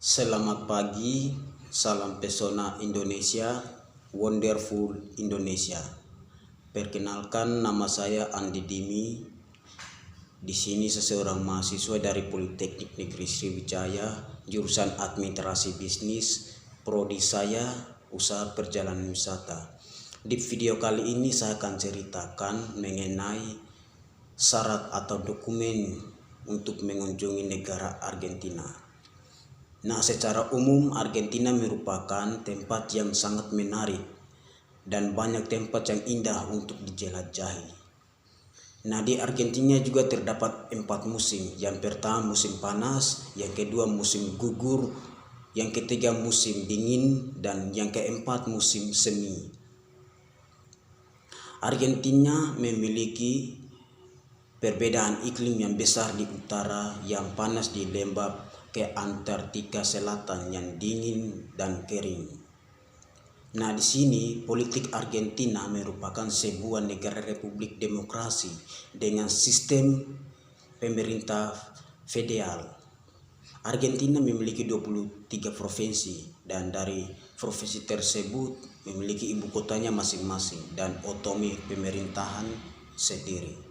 Selamat pagi, salam pesona Indonesia, wonderful Indonesia. Perkenalkan, nama saya Andi Dimi. Di sini seseorang mahasiswa dari Politeknik Negeri Sriwijaya, jurusan Administrasi Bisnis, prodi saya Usaha Perjalanan Wisata. Di video kali ini saya akan ceritakan mengenai syarat atau dokumen untuk mengunjungi negara Argentina. Nah, secara umum Argentina merupakan tempat yang sangat menarik dan banyak tempat yang indah untuk dijelajahi. Nah, di Argentina juga terdapat 4 musim. Yang pertama musim panas, yang kedua musim gugur, yang ketiga musim dingin, dan yang keempat musim semi. Argentina memiliki perbedaan iklim yang besar di utara yang panas di lembah ke Antartika Selatan yang dingin dan kering. Nah, di sini politik Argentina merupakan sebuah negara republik demokrasi dengan sistem pemerintah federal. Argentina memiliki 23 provinsi dan dari provinsi tersebut memiliki ibu kotanya masing-masing dan otonomi pemerintahan sendiri.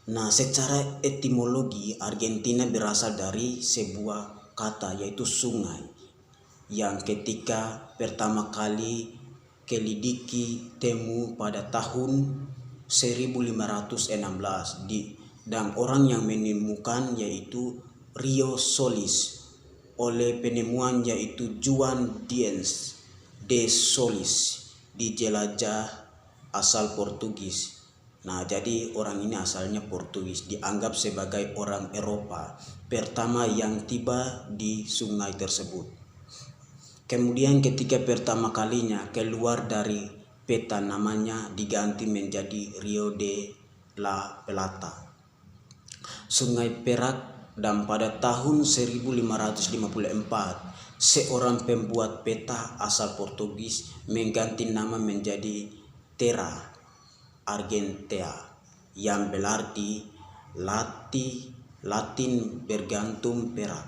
Nah, secara etimologi Argentina berasal dari sebuah kata yaitu sungai yang ketika pertama kali kelidiki temu pada tahun 1516 dan orang yang menemukan yaitu Rio Solis oleh penemuan yaitu Juan Diaz de Solis dijelajah asal Portugis. Nah, jadi orang ini asalnya Portugis, dianggap sebagai orang Eropa pertama yang tiba di sungai tersebut. Kemudian ketika pertama kalinya keluar dari peta, namanya diganti menjadi Rio de la Plata, Sungai Perak, dan pada tahun 1554 seorang pembuat peta asal Portugis mengganti nama menjadi Terra Argentea yang berarti Latin bergantung perak.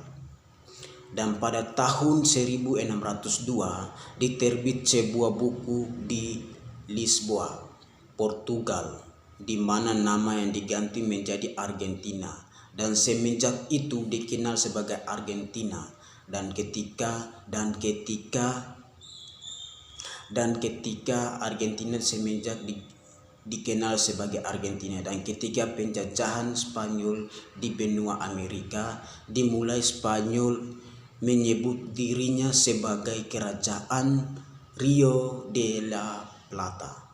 Dan pada tahun 1602 diterbit sebuah buku di Lisboa, Portugal, di mana nama yang diganti menjadi Argentina, dan semenjak itu dikenal sebagai Argentina. Dan ketika Argentina semenjak dikenal sebagai Argentina dan ketika penjajahan Spanyol di benua Amerika, dimulai Spanyol menyebut dirinya sebagai kerajaan Rio de la Plata.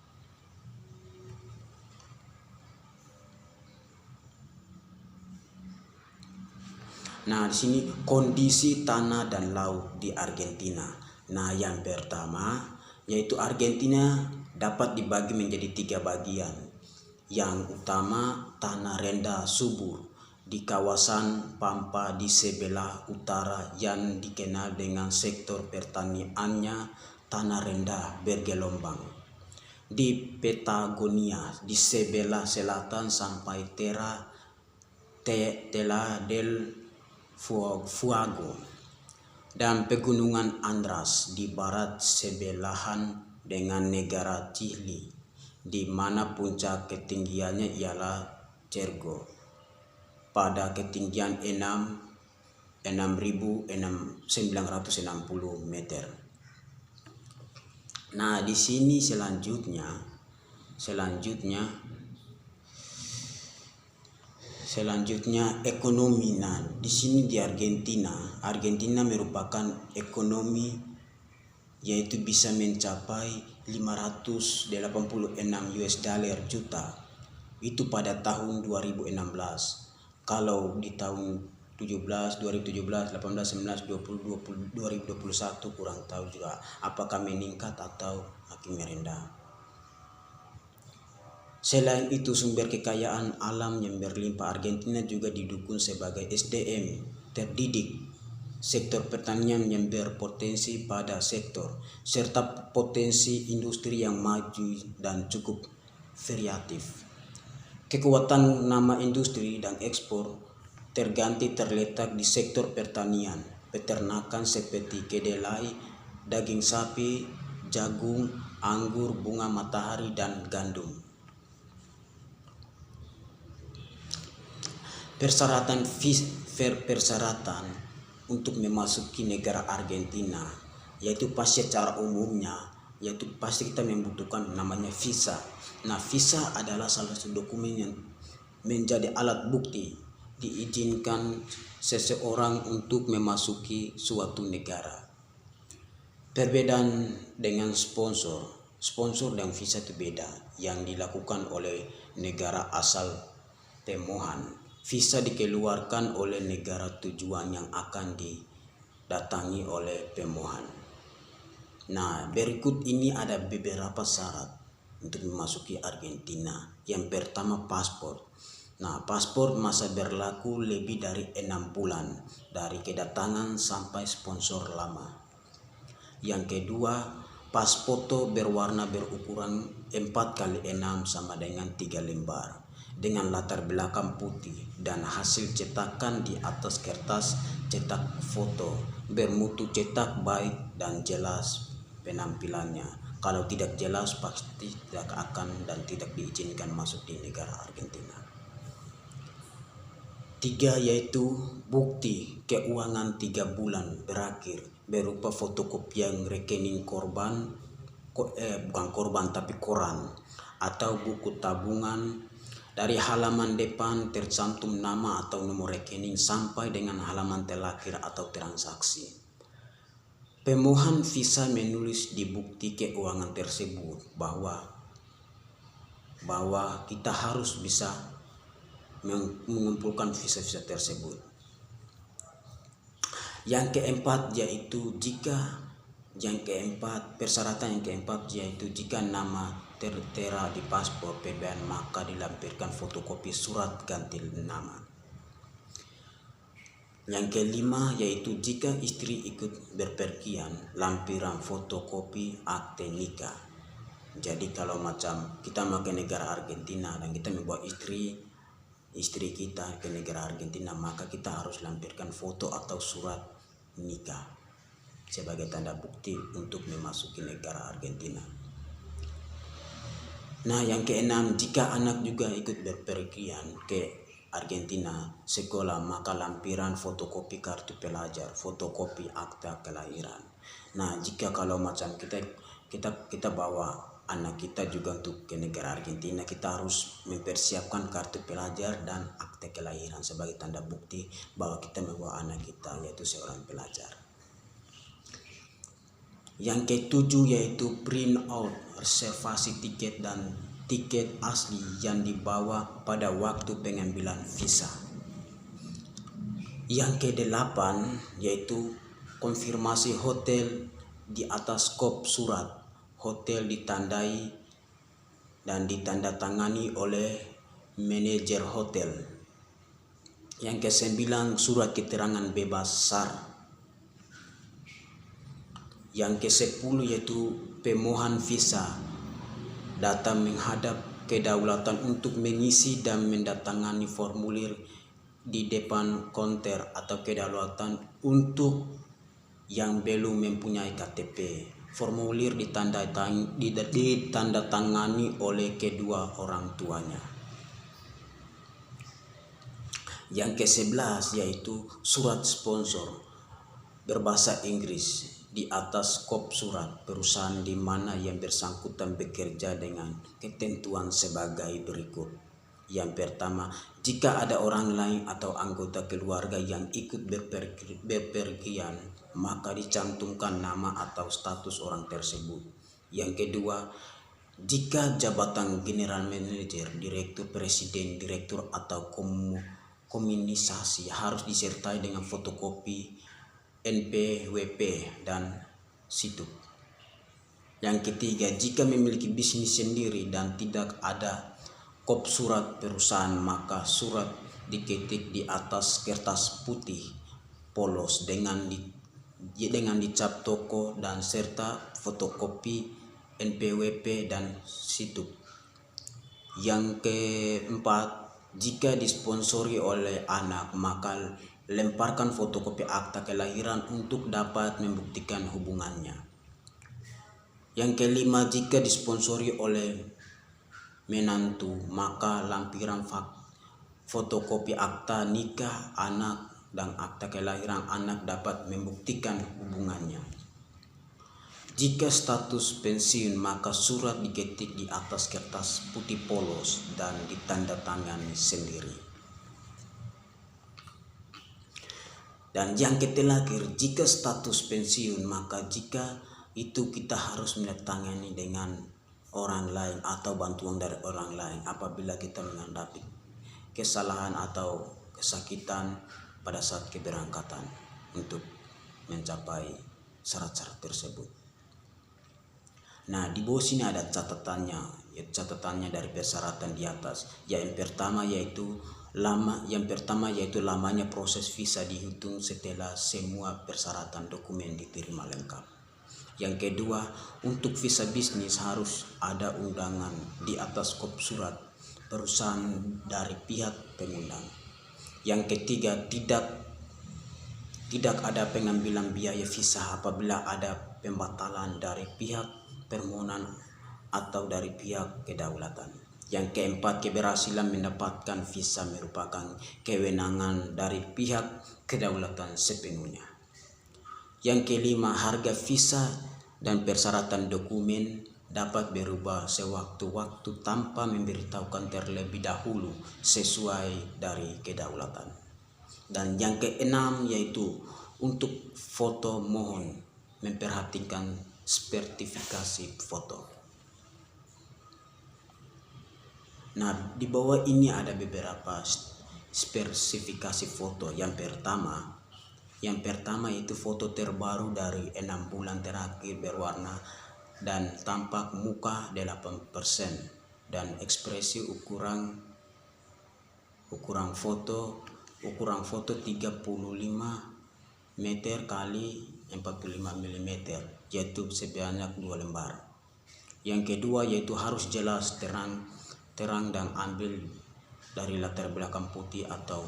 Nah, di sini kondisi tanah dan laut di Argentina. Nah, yang pertama yaitu Argentina dapat dibagi menjadi 3 bagian. Yang utama tanah rendah subur di kawasan Pampa di sebelah utara yang dikenal dengan sektor pertaniannya tanah rendah bergelombang. Di Patagonia di sebelah selatan sampai Tela del Fuego dan pegunungan Andras di barat sebelahan dengan negara Chili, di mana puncak ketinggiannya ialah Cerro pada ketinggian 6.960 meter. Nah, di sini selanjutnya ekonomi. Nah, di sini di Argentina merupakan ekonomi yaitu bisa mencapai 586 US dollar juta itu pada tahun 2016. Kalau di tahun 2017, 18, 19, 20, 2021 kurang tahu juga apakah meningkat atau makin merendah. Selain itu, sumber kekayaan alam yang berlimpah Argentina juga didukung sebagai SDM terdidik, sektor pertanian yang berpotensi pada sektor, serta potensi industri yang maju dan cukup variatif. Kekuatan nama industri dan ekspor terganti terletak di sektor pertanian, peternakan seperti kedelai, daging sapi, jagung, anggur, bunga matahari, dan gandum. Persyaratan untuk memasuki negara Argentina yaitu pasti secara umumnya yaitu pasti kita membutuhkan namanya visa. Nah, visa adalah salah satu dokumen yang menjadi alat bukti diizinkan seseorang untuk memasuki suatu negara. Perbedaan dengan sponsor dan visa itu beda, yang dilakukan oleh negara asal pemohon. Visa dikeluarkan oleh negara tujuan yang akan didatangi oleh pemohon. Nah, berikut ini ada beberapa syarat untuk memasuki Argentina. Yang pertama, paspor. Nah, paspor masa berlaku lebih dari 6 bulan dari kedatangan sampai sponsor lama. Yang kedua, pas foto berwarna berukuran 4x6 sama dengan 3 lembar dengan latar belakang putih dan hasil cetakan di atas kertas cetak foto bermutu cetak baik dan jelas penampilannya. Kalau tidak jelas pasti tidak akan dan tidak diizinkan masuk di negara Argentina. 3 yaitu bukti keuangan 3 bulan berakhir berupa fotokopian rekening korban, bukan korban tapi koran atau buku tabungan. Dari halaman depan tercantum nama atau nomor rekening sampai dengan halaman terakhir atau transaksi. Pemohon visa menulis di bukti keuangan tersebut bahwa kita harus bisa mengumpulkan visa-visa tersebut. Yang keempat yaitu persyaratan yang keempat yaitu jika nama tertera di paspor PBN maka dilampirkan fotokopi surat ganti nama. Yang kelima yaitu jika istri ikut berpergian, lampiran fotokopi akte nikah. Jadi kalau macam kita mau ke negara Argentina dan kita membawa istri kita ke negara Argentina, maka kita harus lampirkan foto atau surat nikah sebagai tanda bukti untuk memasuki negara Argentina. Nah, yang keenam, jika anak juga ikut berpergian ke Argentina sekolah, maka lampiran fotokopi kartu pelajar, fotokopi akta kelahiran. Nah, jika kalau macam kita bawa anak kita juga untuk ke negara Argentina, kita harus mempersiapkan kartu pelajar dan akte kelahiran sebagai tanda bukti bahwa kita membawa anak kita yaitu seorang pelajar. Yang ketujuh yaitu print out reservasi tiket dan tiket asli yang dibawa pada waktu pengambilan visa. Yang kedelapan yaitu konfirmasi hotel di atas kop surat hotel ditandai dan ditandatangani oleh manajer hotel. Yang kesembilan surat keterangan bebas SAR. Yang ke-10 yaitu pemohon visa datang menghadap kedaulatan untuk mengisi dan mendatangani formulir di depan konter atau kedaulatan untuk yang belum mempunyai KTP. Formulir ditandatangani oleh kedua orang tuanya. Yang ke-11 yaitu surat sponsor berbahasa Inggris di atas kop surat perusahaan di mana yang bersangkutan bekerja dengan ketentuan sebagai berikut. Yang pertama, jika ada orang lain atau anggota keluarga yang ikut berpergian, maka dicantumkan nama atau status orang tersebut. Yang kedua, jika jabatan general manager, direktur presiden, direktur atau komunisasi harus disertai dengan fotokopi NPWP dan situ. Yang ketiga, jika memiliki bisnis sendiri dan tidak ada kop surat perusahaan, maka surat diketik di atas kertas putih polos dengan dicap toko dan serta fotokopi NPWP dan situ. Yang keempat, Jika disponsori oleh anak, maka lemparkan fotokopi akta kelahiran untuk dapat membuktikan hubungannya. Yang kelima, jika disponsori oleh menantu, maka lampiran fotokopi akta nikah anak dan akta kelahiran anak dapat membuktikan hubungannya. Jika status pensiun, maka surat diketik di atas kertas putih polos dan ditandatangani sendiri. Dan yang terakhir, jika status pensiun, maka jika itu kita harus menandatangani dengan orang lain atau bantuan dari orang lain apabila kita menghadapi kesalahan atau kesakitan pada saat keberangkatan untuk mencapai syarat-syarat tersebut. Nah, di bawah sini ada catatannya, catatannya dari persyaratan di atas. Yang pertama yaitu lamanya proses visa dihitung setelah semua persyaratan dokumen diterima lengkap. Yang kedua, untuk visa bisnis harus ada undangan di atas kop surat perusahaan dari pihak pengundang. Yang ketiga, tidak ada pengambilan biaya visa apabila ada pembatalan dari pihak permohonan atau dari pihak kedaulatan. Yang keempat, keberhasilan mendapatkan visa merupakan kewenangan dari pihak kedaulatan sepenuhnya. Yang kelima, harga visa dan persyaratan dokumen dapat berubah sewaktu-waktu tanpa memberitahukan terlebih dahulu sesuai dari kedaulatan. Dan yang keenam yaitu untuk foto mohon memperhatikan sertifikasi foto. Nah, di bawah ini ada beberapa spesifikasi foto. Yang pertama itu foto terbaru dari 6 bulan terakhir berwarna dan tampak muka 8% dan ekspresi ukuran foto 35 meter kali 45 mm yaitu sebanyak 2 lembar. Yang kedua yaitu harus jelas, terang dan ambil dari latar belakang putih atau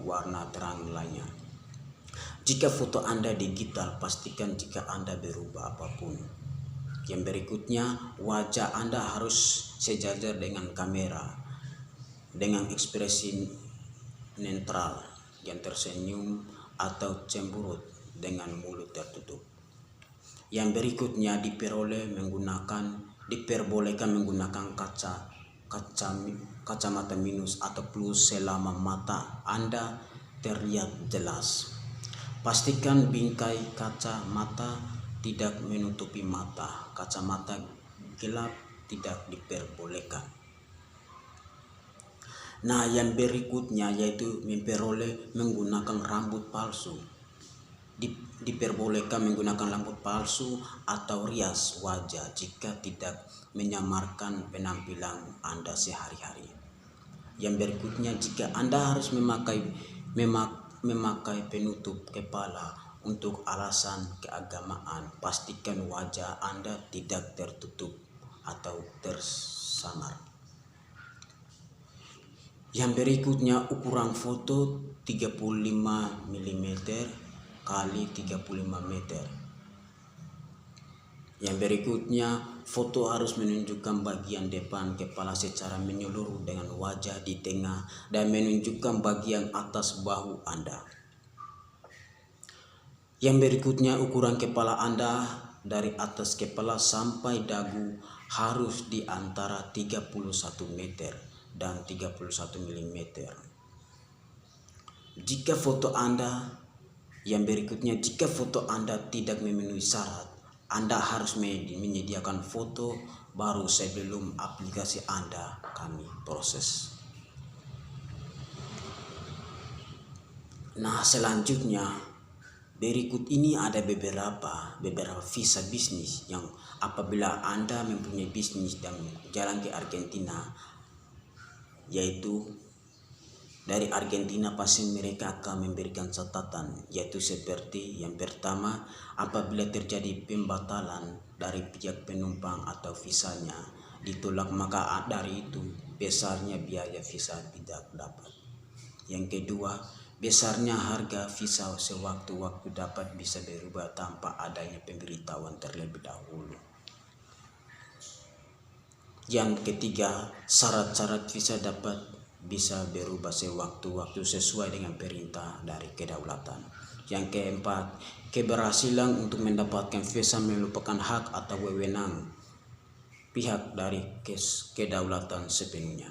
warna terang lainnya. Jika foto Anda digital, pastikan jika Anda berubah apapun. Yang berikutnya, wajah Anda harus sejajar dengan kamera dengan ekspresi netral yang tersenyum atau cemberut dengan mulut tertutup. Yang berikutnya, diperbolehkan menggunakan kacamata minus atau plus selama mata Anda terlihat jelas. Pastikan bingkai kacamata tidak menutupi mata. Kacamata gelap tidak diperbolehkan. Nah, yang berikutnya yaitu memperoleh menggunakan rambut palsu. Diperbolehkan menggunakan rambut palsu atau rias wajah jika tidak menyamarkan penampilan Anda sehari-hari. Yang berikutnya, jika Anda harus memakai penutup kepala untuk alasan keagamaan, pastikan wajah Anda tidak tertutup atau tersamar. Yang berikutnya, ukuran foto 35 mm kali 35 meter. Yang berikutnya, foto harus menunjukkan bagian depan kepala secara menyeluruh dengan wajah di tengah dan menunjukkan bagian atas bahu Anda. Yang berikutnya, ukuran kepala Anda dari atas kepala sampai dagu harus di antara 31 meter dan 31 mm. Jika foto Anda tidak memenuhi syarat, Anda harus menyediakan foto baru sebelum aplikasi Anda kami proses. Nah, selanjutnya berikut ini ada beberapa visa bisnis yang apabila Anda mempunyai bisnis dan jalan ke Argentina, yaitu dari Argentina pasti mereka akan memberikan catatan, yaitu seperti yang pertama, apabila terjadi pembatalan dari pihak penumpang atau visanya, ditolak, maka dari itu besarnya biaya visa tidak dapat. Yang kedua, besarnya harga visa sewaktu-waktu dapat bisa berubah tanpa adanya pemberitahuan terlebih dahulu. Yang ketiga, syarat-syarat visa dapat bisa berubah sewaktu-waktu sesuai dengan perintah dari kedaulatan. Yang keempat, keberhasilan untuk mendapatkan visa merupakan hak atau wewenang pihak dari kedaulatan sepenuhnya.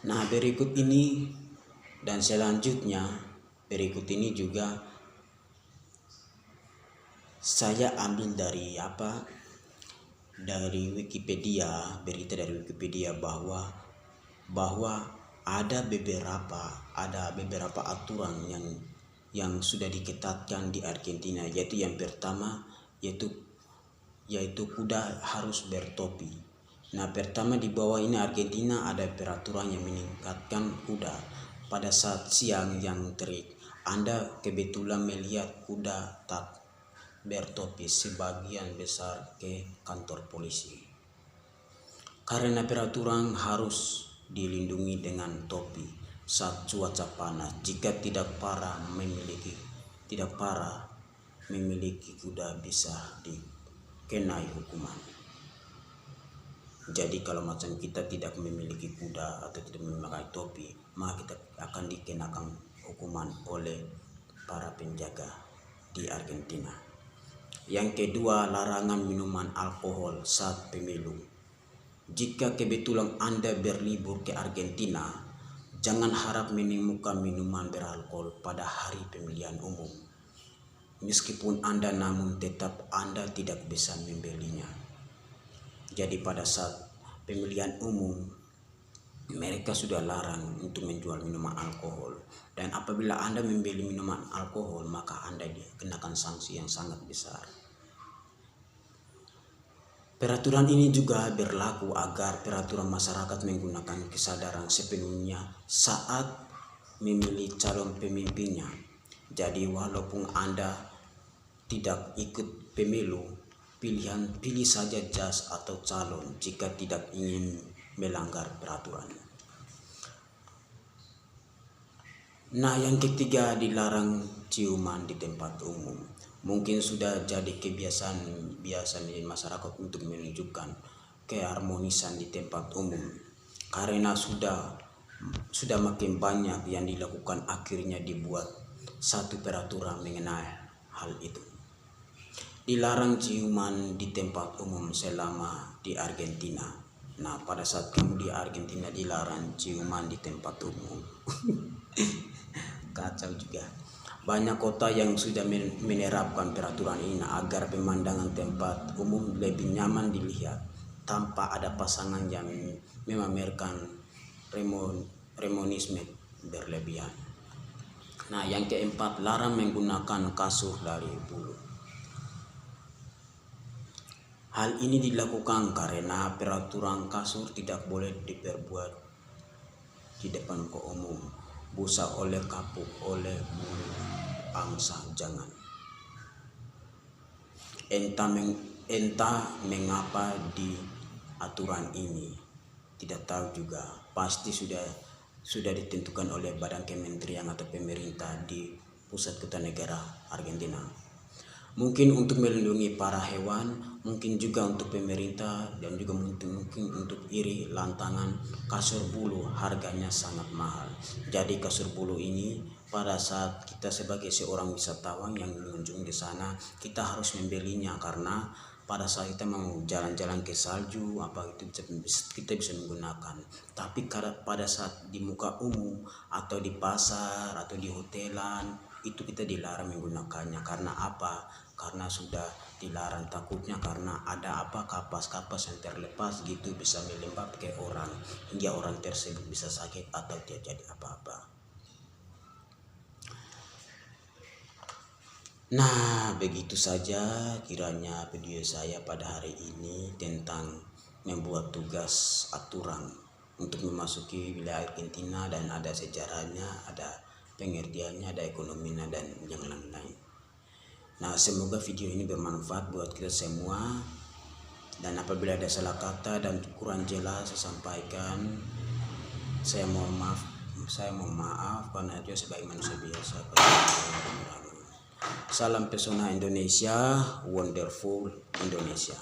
Nah, berikut ini dan selanjutnya, berikut ini juga saya ambil dari dari Wikipedia, berita dari Wikipedia bahwa ada beberapa aturan yang sudah diketatkan di Argentina, yaitu yang pertama yaitu kuda harus bertopi. Nah, pertama di bawah ini Argentina ada peraturan yang meningkatkan kuda. Pada saat siang yang terik, Anda kebetulan melihat kuda tak bertopi sebagian besar ke kantor polisi, karena peraturan harus dilindungi dengan topi saat cuaca panas. Jika tidak parah memiliki kuda bisa dikenai hukuman. Jadi kalau macam kita tidak memiliki kuda atau tidak memakai topi, maka kita akan dikenakan hukuman oleh para penjaga di Argentina. Yang kedua, larangan minuman alkohol saat pemilu. Jika kebetulan Anda berlibur ke Argentina, jangan harap menemukan minuman beralkohol pada hari pemilihan umum. Meskipun Anda, namun tetap Anda tidak bisa membelinya. Jadi pada saat pemilihan umum, mereka sudah larang untuk menjual minuman alkohol. Dan apabila Anda membeli minuman alkohol, maka Anda dikenakan sanksi yang sangat besar. Peraturan ini juga berlaku agar peraturan masyarakat menggunakan kesadaran sepenuhnya saat memilih calon pemimpinnya. Jadi walaupun Anda tidak ikut pemilu, pilih saja jas atau calon jika tidak ingin melanggar peraturan. Nah, yang ketiga, dilarang ciuman di tempat umum. Mungkin sudah jadi kebiasaan di masyarakat untuk menunjukkan keharmonisan di tempat umum, karena sudah makin banyak yang dilakukan, akhirnya dibuat satu peraturan mengenai hal itu. Dilarang ciuman di tempat umum selama di Argentina. Nah, pada saat kamu di Argentina dilarang ciuman di tempat umum. Kacau juga. Banyak kota yang sudah menerapkan peraturan ini agar pemandangan tempat umum lebih nyaman dilihat tanpa ada pasangan yang memamerkan remonisme berlebihan. Nah, yang keempat, larang menggunakan kasur dari bulu. Hal ini dilakukan karena peraturan kasur tidak boleh diperbuat di depan umum. Busa oleh kapuk oleh bulu angsa jangan. Entah mengapa di aturan ini, tidak tahu juga, pasti sudah ditentukan oleh badan kementerian atau pemerintah di pusat kota negara Argentina. Mungkin untuk melindungi para hewan, mungkin juga untuk pemerintah, dan juga mungkin untuk iri lantangan kasur bulu harganya sangat mahal. Jadi kasur bulu ini pada saat kita sebagai seorang wisatawan yang mengunjungi di sana, kita harus membelinya, karena pada saat kita mau jalan-jalan ke salju kita bisa menggunakan. Tapi pada saat di muka umum atau di pasar atau di hotelan, itu kita dilarang menggunakannya. Karena apa? Karena sudah dilarang, takutnya karena ada kapas-kapas yang terlepas gitu bisa melembab ke orang hingga orang tersebut bisa sakit atau terjadi apa-apa. Nah, begitu saja kiranya video saya pada hari ini tentang membuat tugas aturan untuk memasuki wilayah Argentina, dan ada sejarahnya, ada pengertiannya, ada ekonominya, dan yang lain-lain. Nah, semoga video ini bermanfaat buat kita semua. Dan apabila ada salah kata dan kurang jelas saya sampaikan, saya mohon maaf karena itu sebagai manusia biasa. Salam pesona Indonesia, wonderful Indonesia.